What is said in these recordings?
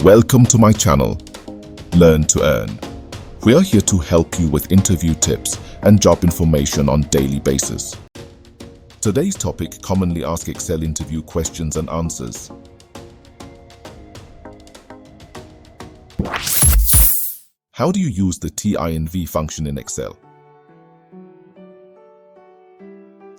Welcome to my channel, Learn to Earn. We are here to help you with interview tips and job information on daily basis. Today's topic: commonly asked Excel interview questions and answers. How do you use the TINV function in Excel?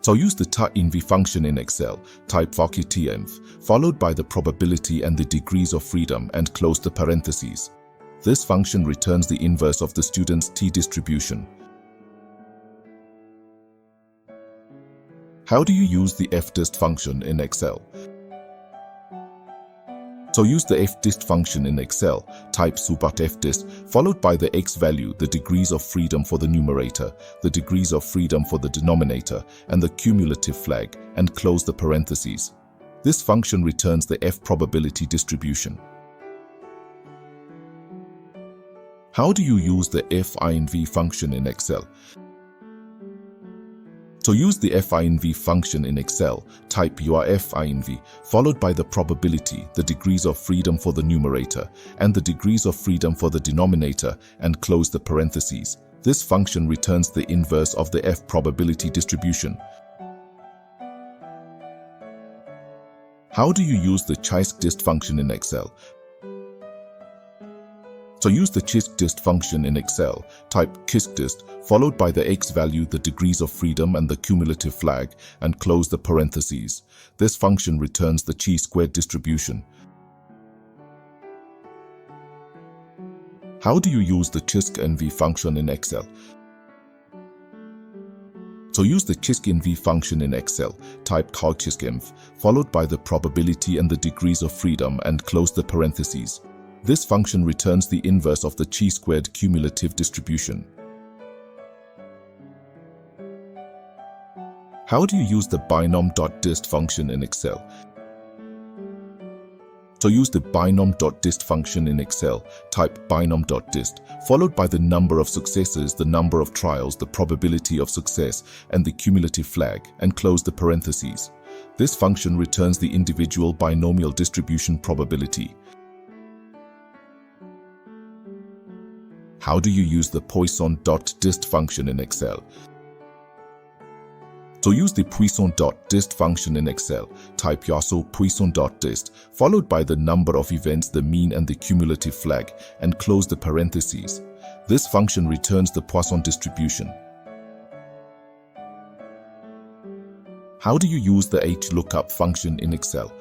So use the TINV function in Excel, type TINV, followed by the probability and the degrees of freedom and close the parentheses. This function returns the inverse of the student's t-distribution. How do you use the fdist function in Excel? So use the fdist function in Excel, type fdist, followed by the x value, the degrees of freedom for the numerator, the degrees of freedom for the denominator, and the cumulative flag, and close the parentheses. This function returns the f probability distribution. How do you use the FINV function in Excel? So use the FINV function in Excel, type your FINV, followed by the probability, the degrees of freedom for the numerator, and the degrees of freedom for the denominator, and close the parentheses. This function returns the inverse of the f probability distribution. How do you use the CHISC-DIST function in Excel? So use the CHISC-DIST function in Excel, type CHISC-DIST, followed by the x value, the degrees of freedom, and the cumulative flag, and close the parentheses. This function returns the chi-squared distribution. How do you use the CHISC-NV function in Excel? So use the CHISC-NV function in Excel, type CHISC-NV, followed by the probability and the degrees of freedom, and close the parentheses. This function returns the inverse of the chi-squared cumulative distribution. How do you use the binom.dist function in Excel? So use the binom.dist function in Excel, type binom.dist, followed by the number of successes, the number of trials, the probability of success, and the cumulative flag, and close the parentheses. This function returns the individual binomial distribution probability. How do you use the Poisson.dist function in Excel? So use the Poisson.dist function in Excel, type Poisson.dist, followed by the number of events, the mean, and the cumulative flag, and close the parentheses. This function returns the Poisson distribution. How do you use the HLOOKUP function in Excel?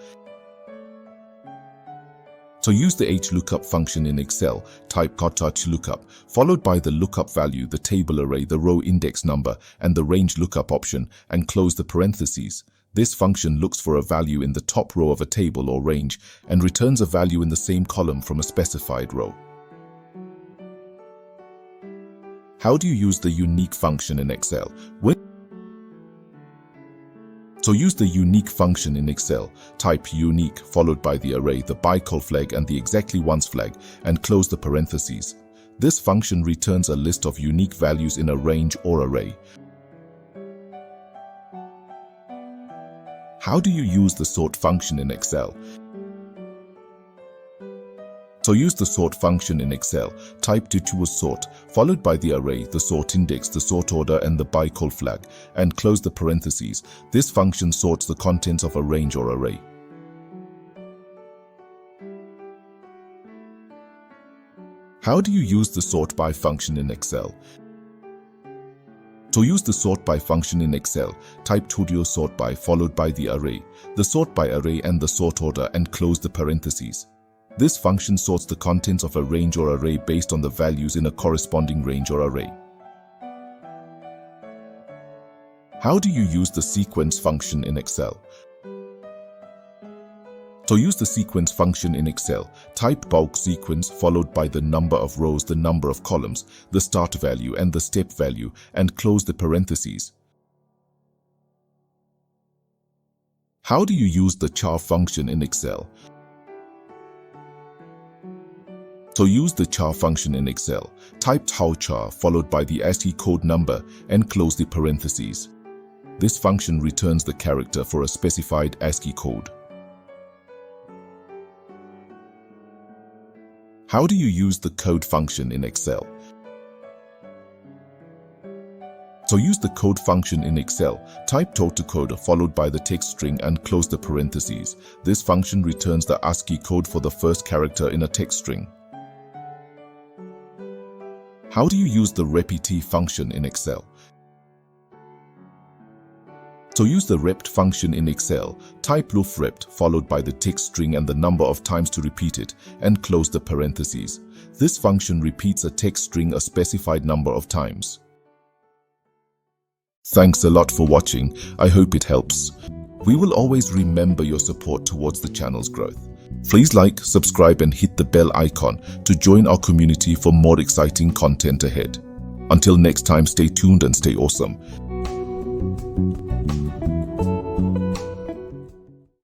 So use the HLOOKUP function in Excel, type HLOOKUP, followed by the lookup value, the table array, the row index number, and the range lookup option, and close the parentheses. This function looks for a value in the top row of a table or range, and returns a value in the same column from a specified row. How do you use the unique function in Excel? So use the unique function in Excel, type unique, followed by the array, the bicol flag, and the exactly once flag, and close the parentheses. This function returns a list of unique values in a range or array. How do you use the sort function in Excel? So use the sort function in Excel, type to choose sort, followed by the array, the sort index, the sort order, and the bicol flag, and close the parentheses. This function sorts the contents of a range or array. How do you use the sort by function in Excel? So use the sort by function in Excel, type sort by, followed by the array, the sort by array, and the sort order, and close the parentheses. This function sorts the contents of a range or array based on the values in a corresponding range or array. How do you use the sequence function in Excel? So use the sequence function in Excel, type bulk sequence, followed by the number of rows, the number of columns, the start value, and the step value, and close the parentheses. How do you use the char function in Excel? So use the char function in Excel, type char, followed by the ASCII code number, and close the parentheses. This function returns the character for a specified ASCII code. How do you use the code function in Excel? So use the code function in Excel. Type code followed by the text string and close the parentheses. This function returns the ASCII code for the first character in a text string. How do you use the rept function in Excel? So use the rept function in Excel. Type rept followed by the text string and the number of times to repeat it, and close the parentheses. This function repeats a text string a specified number of times. Thanks a lot for watching. I hope it helps. We will always remember your support towards the channel's growth. Please like, subscribe and hit the bell icon to join our community for more exciting content ahead. Until next time, stay tuned and stay awesome.